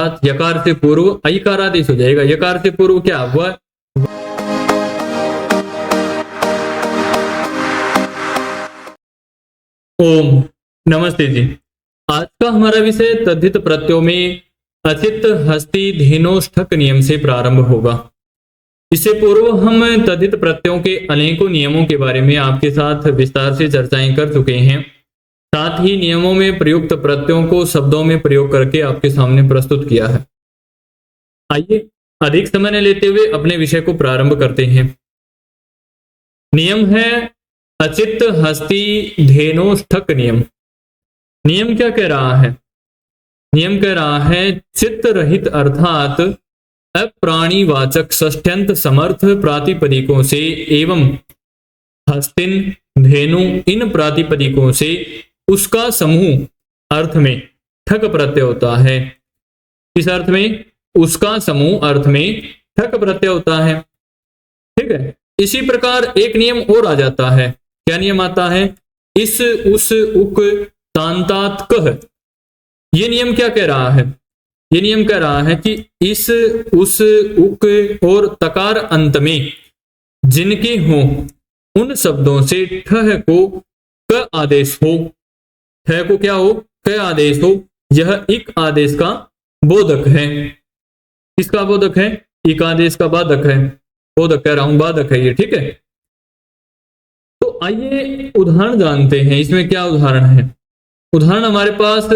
अर्थात यकार से पूर्व ऐकार आदेश हो जाएगा। यकार से पूर्व क्या वह। ओम नमस्ते जी। आज का हमारा विषय तद्धित प्रत्ययों में अचित हस्ती धेनोष्ठक नियम से प्रारंभ होगा। इससे पूर्व हम तद्धित प्रत्ययों के अनेकों नियमों के बारे में आपके साथ विस्तार से चर्चाएं कर चुके हैं। साथ ही नियमों में प्रयुक्त प्रत्ययों को शब्दों में प्रयोग करके आपके सामने प्रस्तुत किया है। आइए अधिक समय न लेते हुए अपने विषय को प्रारंभ करते हैं। नियम है अचित हस्ती धेनोष्ठक नियम। नियम क्या कह रहा है? नियम कह रहा है चित्त रहित अर्थात अप्राणीवाचक षष्ठ्यंत समर्थ प्रातिपदिकों से एवं हस्तिन धेनु इन प्रातिपदिकों से उसका समूह अर्थ में ठक प्रत्यय होता है। इस अर्थ में उसका समूह अर्थ में ठक प्रत्यय होता है। ठीक है। इसी प्रकार एक नियम और आ जाता है। क्या नियम आता है? इस उस उक तांतात कह। ये नियम क्या कह रहा है? ये नियम कह रहा है कि इस उस उक और तकार अंत में जिनके हों उन शब्दों से ठह को क आदेश हो। ठह को क्या हो? क आदेश हो। यह इक आदेश का बोधक है। किसका बोधक है? इक आदेश का बाधक है। बोधक कह रहा हूं, बाधक है ये। ठीक है। तो आइए उदाहरण जानते हैं। इसमें क्या उदाहरण है? उदाहरण हमारे पास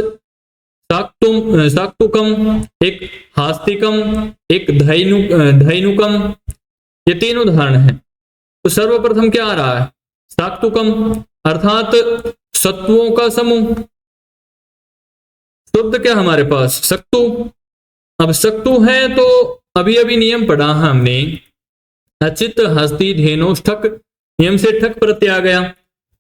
साक्तुकम, एक हास्तिकम, एक धैनुकम, ये तीन उदाहरण हैं। तो सर्वप्रथम क्या आ रहा है? साक्तुकम अर्थात सत्वों का समूह। शब्द क्या हमारे पास? सक्तु। अब सक्तु है तो अभी अभी नियम पढ़ा है हमने, अचित हस्ती धेनोष्ठक नियम से ठक प्रत्यय आ गया।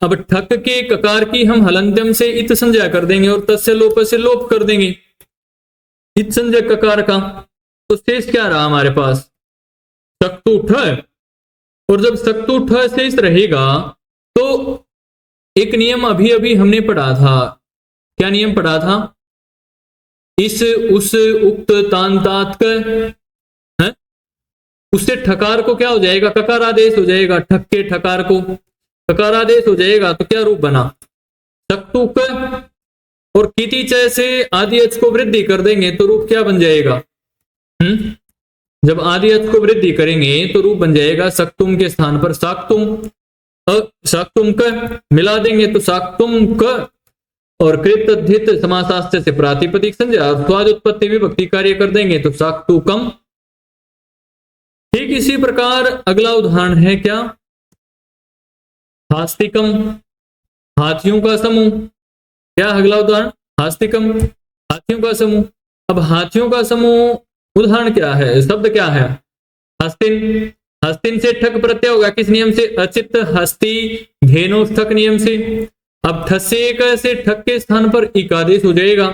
अब ठक के ककार की हम हलंत्यम से इत संज्ञा कर देंगे और तस्य लोप से लोप कर देंगे इत संज्ञा ककार का। तो शेष क्या रहा हमारे पास? सक्तु ठ। और जब सक्तु ठ शेष रहेगा तो एक नियम अभी अभी हमने पढ़ा था। क्या नियम पढ़ा था? इस उस उक्त तांतात है, उससे ठकार को क्या हो जाएगा? ककार आदेश हो जाएगा। ठक के ठकार को ककार आदेश हो जाएगा तो क्या रूप बना? सक्तुक। और किति चय से आदि अच को वृद्धि कर देंगे तो रूप क्या बन जाएगा? जब आदि अच को वृद्धि करेंगे तो रूप बन जाएगा सक्तुम के स्थान पर साक्तुम। साक्तुम क मिला देंगे तो साक्तुम क। और कृत धित समासास्त्र से प्रातिपदिक संज्ञा और स्वाद उत्पत्ति विभक्ति कार्य कर देंगे तो साक्तुकम। ठीक इसी प्रकार अगला उदाहरण है क्या? हास्तिकम, हाथियों का समूह। क्या अगला उदाहरण? हास्तिकम, हाथियों का समूह। अब हाथियों का समूह उदाहरण क्या है? शब्द क्या है? हस्तिन। हस्तिन से ठक प्रत्यय होगा। किस नियम से? अचित हस्ती धेनोष्ठक नियम से। अब ठसेक से ठक के स्थान पर इकादेश हो जाएगा।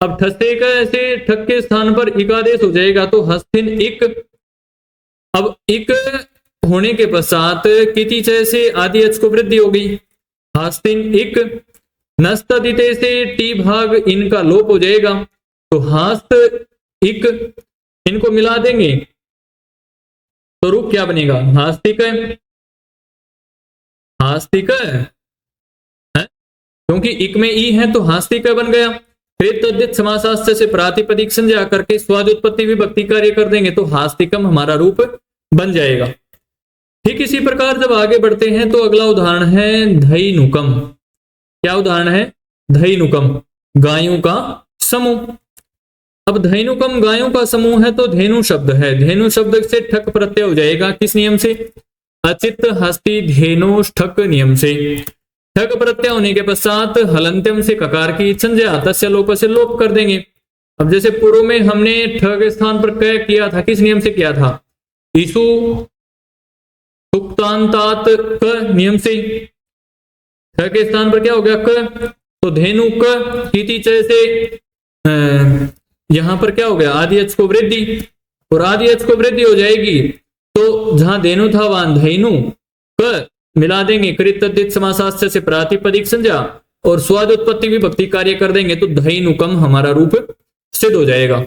अब ठसेक से ठक के स्थान पर इकादेश हो जाएगा तो हस्तिन इक। अब इक होने के पश्चात किति चय से आदि अच को वृद्धि होगी। हास्तिन इक। नस्तदिते से टी भाग इनका लोप हो जाएगा तो हास्त इक। इनको मिला देंगे तो रूप क्या बनेगा? हास्तिक। हास्तिक है क्योंकि इक में ई है तो हास्तिक बन गया। फिर तद्धित समासास्त्र से प्रातिपदिक संज्ञा करके स्वाद उत्पत्ति विभक्ति कार्य कर देंगे तो हास्तिकम हमारा रूप बन जाएगा। ठीक इसी प्रकार जब आगे बढ़ते हैं तो अगला उदाहरण है धैनुकम। क्या उदाहरण है? धैनुकम, गायों का समूह। अब धैनुकम गायों का समूह है तो धेनु शब्द है। धेनु शब्द से ठक प्रत्यय हो जाएगा। किस नियम से? अचित हस्ती धेनोष्ठक नियम से। ठक प्रत्यय होने के पश्चात हलंत्यम से ककार की संज्ञा तस्य लोप से लोप कर देंगे। अब जैसे पूर्व में हमने ठ के स्थान पर क किया था, किस नियम से किया था? ईसु सुक्तांतात क नियम से। ठ के स्थान पर क्या हो गया? क। तो धेनु क किति चय से यहां पर क्या हो गया? आदि अच को वृद्धि। और आदि अच को वृद्धि हो जाएगी तो जहां धेनु था वहां धैनु क मिला देंगे। कृत तद्धित समासास्त्र से प्रातिपदिक संज्ञा और स्वाद उत्पत्ति विभक्ति कार्य कर देंगे तो धैनुकम हमारा रूप सिद्ध हो जाएगा।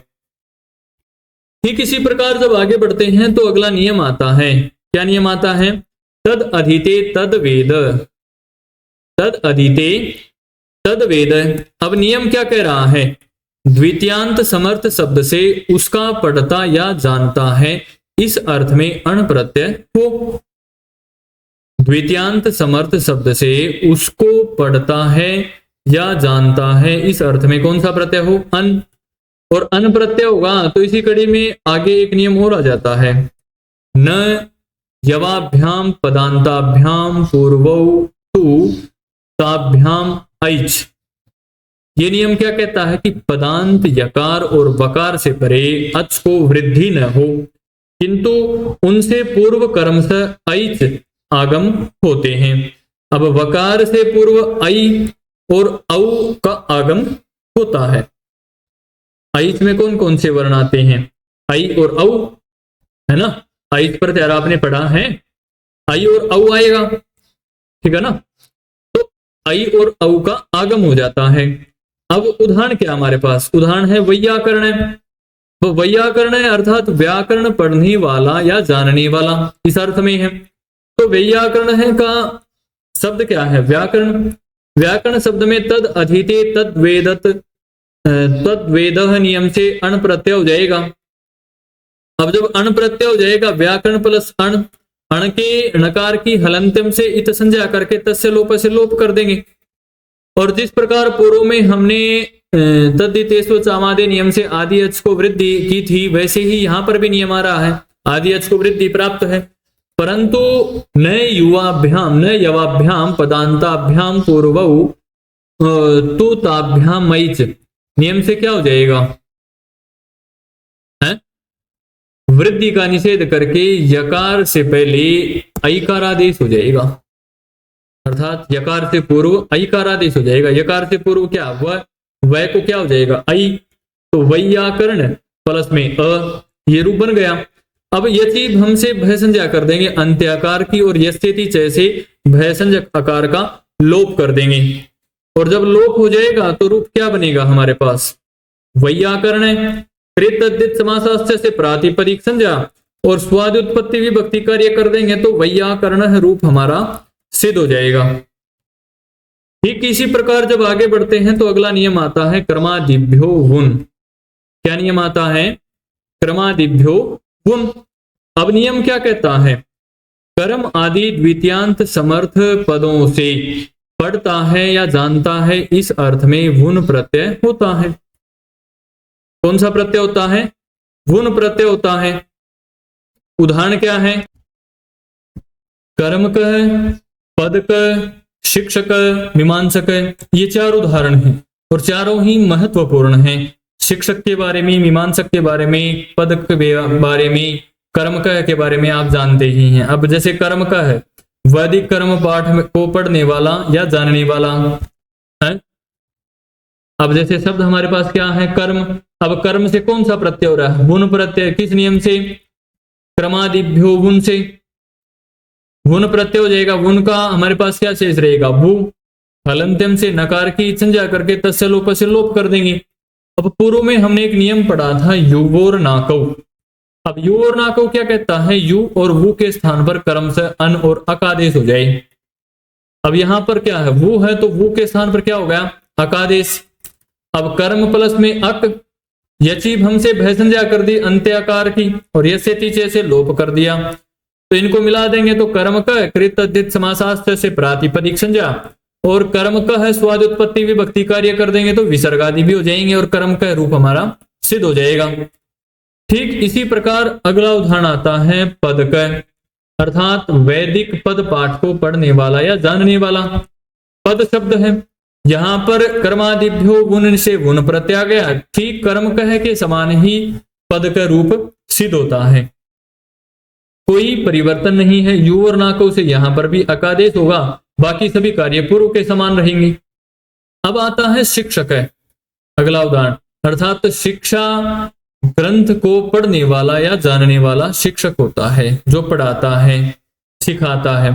ठीक इसी प्रकार जब आगे बढ़ते हैं तो अगला नियम आता है। क्या नियम आता है? तद अधीते तद वेद। तद अधीते तद वेद। अब नियम क्या कह रहा है? द्वितीयांत समर्थ शब्द से उसका पढ़ता या जानता है, इस अर्थ में अण प्रत्यय हो। द्वितीयांत समर्थ शब्द से उसको पढ़ता है या जानता है, इस अर्थ में कौन सा प्रत्यय हो? अन। और अन प्रत्यय होगा तो इसी कड़ी में आगे एक नियम और आ जाता है। न यवाभ्याम पदांताभ्याम पूर्वौ तु ताभ्याम ऐच। ये नियम क्या कहता है कि पदांत यकार और वकार से परे अच को वृद्धि न हो, किंतु उनसे पूर्व कर्म से ऐच आगम होते हैं। अब वकार से पूर्व ऐ और औ का आगम होता है। ऐच में कौन कौन से वर्ण आते हैं? ऐ और औ, है ना। ऐच पर त्यार आपने पढ़ा है, ऐ और औ आएगा, ठीक है ना। तो ऐ और औ का आगम हो जाता है। अब उदाहरण क्या हमारे पास? उदाहरण है वैयाकरण है। वो वैयाकरण है अर्थात व्याकरण पढ़ने वाला या जानने वाला, इस अर्थ में है। तो वैयाकरण है का शब्द क्या है? व्याकरण। व्याकरण शब्द में तद अधीते तद वेदत तद वेद नियम से अण प्रत्यय हो जाएगा। अब जब अण प्रत्यय हो जाएगा, व्याकरण प्लस अण, अण के णकार की हलंत्यम से इत संज्ञा करके तस्य लोप से लोप कर देंगे। और जिस प्रकार पूर्व में हमने तद्धितेषु चामादे नियम से आदि अच को वृद्धि की थी, वैसे ही यहां पर भी नियम आ रहा है, आदि अच को वृद्धि प्राप्त है। परंतु न युवाभ्याम न यवाभ्याम पदांताभ्याम पूर्वौ तु ताभ्याम मैच नियम से क्या हो जाएगा? है वृद्धि का निषेध करके यकार से पहले ऐकारादेश हो जाएगा, अर्थात यकार से पूर्व ऐकारादेश हो जाएगा। यकार से पूर्व क्या? वह को क्या हो जाएगा? ऐ। तो वैयाकरण प्लस में अ, ये रूप बन गया। अब यति हम से भय संज्ञा कर देंगे अंत्याकार की, और यस्यति च से भय संज्ञक आकार का लोप कर देंगे। और जब लोप हो जाएगा तो रूप क्या बनेगा हमारे पास? वैयाकरण है। कृत समासाश्च से प्रातिपदिक संज्ञा और स्वादि उत्पत्ति विभक्ति कार्य कर देंगे तो वैयाकरण रूप हमारा सिद्ध हो जाएगा। ठीक इसी प्रकार जब आगे बढ़ते हैं तो अगला नियम आता है क्रमादिभ्यो वुन। क्या नियम आता है? क्रमादिभ्यो वुन। अब नियम क्या कहता है? कर्म आदि द्वितीयांत समर्थ पदों से पढ़ता है या जानता है, इस अर्थ में वुन प्रत्यय होता है। कौन सा प्रत्यय होता है? वुन प्रत्यय होता है। उदाहरण क्या है? कर्म का, पद का, शिक्षक, मीमांसक, ये चार उदाहरण हैं और चारों ही महत्वपूर्ण हैं। शिक्षक के बारे में, मीमांसक के बारे में, पद के बारे में, कर्म का के बारे में आप जानते ही हैं। अब जैसे कर्म का है, वैदिक कर्म पाठ को पढ़ने वाला या जानने वाला है। अब जैसे शब्द हमारे पास क्या है? कर्म। अब कर्म से कौन सा प्रत्यय हो रहा है? वुन प्रत्यय। किस नियम से? क्रमादिभ्यो वुन से वुन प्रत्यय हो जाएगा। वुन का हमारे पास क्या शेष रहेगा? भू। हलंत्यम से नकार की संज्ञा करके तस्य लोप से लोप कर देंगे। अब पूर्व में हमने एक नियम पढ़ा था युवोर नाकौ। अब यू और नाकौ क्या कहता है? यू और वु के स्थान पर कर्म से अन और अकादेश हो जाए। अब यहां पर क्या है? वु है तो वु के स्थान पर क्या हो गया? अकादेश। अब कर्म प्लस में अक, यची हमसे भय संज्ञा कर दी अंत्य आकार की, और यसे तीचे से लोप कर दिया। तो इनको मिला देंगे तो कर्म का कृत तद्धित समासास्त्र से प्रातिपदिक संज्ञा, और कर्म का है स्वाद उत्पत्ति विभक्ति कार्य कर देंगे तो विसर्ग आदि भी हो जाएंगे और कर्म का रूप हमारा सिद्ध हो जाएगा। ठीक इसी प्रकार अगला उदाहरण आता है पद का, अर्थात वैदिक पद पाठ को पढ़ने वाला या जानने वाला। पद शब्द है, यहां पर कर्मादिभ्यो वुन से वुन प्रत्यय आ गया। ठीक कर्म कह के समान ही पद का रूप सिद्ध होता है, कोई परिवर्तन नहीं है। यू और नाको से यहां पर भी अकादेश होगा, बाकी सभी कार्य पूर्व के समान रहेंगे। अब आता है शिक्षक है अगला उदाहरण, अर्थात शिक्षा ग्रंथ को पढ़ने वाला या जानने वाला शिक्षक होता है, जो पढ़ाता है, सिखाता है।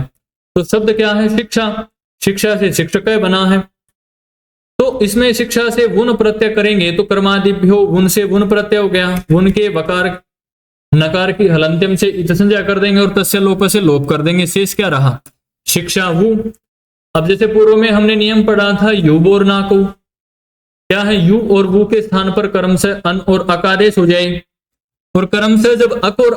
तो शब्द क्या है? शिक्षा। शिक्षा से शिक्षक बना है। तो इसमें शिक्षा से वुन प्रत्यय करेंगे तो कर्मादिभ्यो वुन से वुन प्रत्यय हो गया, वुन के वकार नकार की हलंत्यम से इत संज्ञा कर देंगे और तस्य लोप से लोप कर देंगे। शेष क्या रहा? शिक्षा वु। अब जैसे पूर्व में हमने नियम पढ़ा था युबोर ना को, क्या है? यू और वु के स्थान पर कर्म से अन और अकादेश हो जाए, और कर्म से जब अक और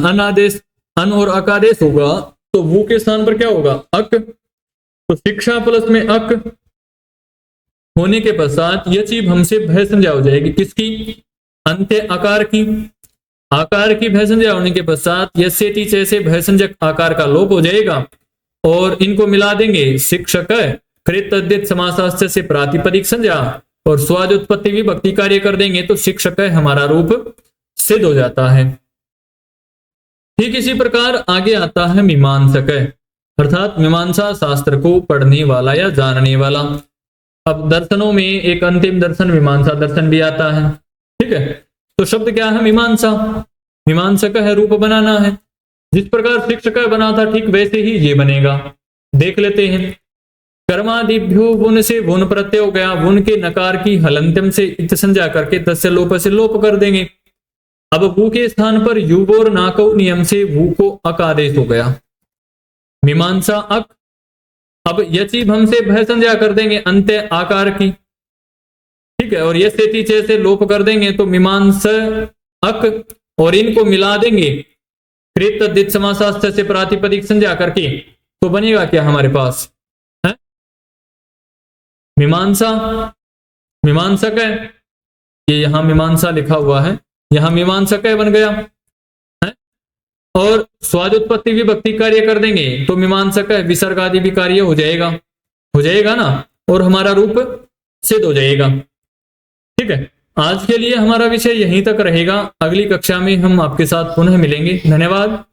अनादेश अन और अकादेश होगा तो वु के स्थान पर क्या होगा? अक। तो शिक्षा प्लस में अक होने के पश्चात यह चीज हमसे भय संज्ञा हो जाएगी। किसकी? अंत्य आकार की। आकार की भय संज्ञा होने के पश्चात यस्येति से भय संज्ञक आकार का लोप हो जाएगा और इनको मिला देंगे शिक्षक कृत तद्धित समासास्त्र से प्रातिपदिक संज्ञा और स्वादुत्पत्ति विभक्ति कार्य कर देंगे तो शिक्षक हमारा रूप सिद्ध हो जाता है। ठीक इसी प्रकार आगे आता है मीमांसक, अर्थात मीमांसा शास्त्र को पढ़ने वाला या जानने वाला। अब दर्शनों में एक अंतिम दर्शन मीमांसा दर्शन भी आता है। ठीक है, तो शब्द क्या है? मीमांसा। मीमांसक है रूप बनाना है। जिस प्रकार शिक्षक बना था ठीक वैसे ही ये बनेगा। देख लेते हैं। कर्मादिभ्यो वुन से वुन प्रत्यय हो गया, वुन के नकार की हलंत्यम से इत संज्ञा करके तस्य लोप से लोप कर देंगे। अब वु के स्थान पर युवोर नाकौ नियम से वु को अकादेश हो गया, मीमांसा अक। अब यची भम से भय संज्ञा कर देंगे अंत्य आकार की। ठीक है, और ये से लोप कर देंगे तो मीमांस अक, और इनको मिला देंगे कृत तद्धित समासास्त्र से प्रातिपदिक संज्ञा करके, तो बनेगा क्या हमारे पास? है मीमांसा। मीमांसक है, ये यहां मीमांसा लिखा हुआ है, यहां मीमांसक बन गया है। और स्वादुत्पत्ति विभक्ति कार्य कर देंगे तो मीमांसक विसर्ग आदि भी कार्य हो जाएगा ना, और हमारा रूप सिद्ध हो जाएगा। ठीक है, आज के लिए हमारा विषय यहीं तक रहेगा। अगली कक्षा में हम आपके साथ पुनः मिलेंगे। धन्यवाद।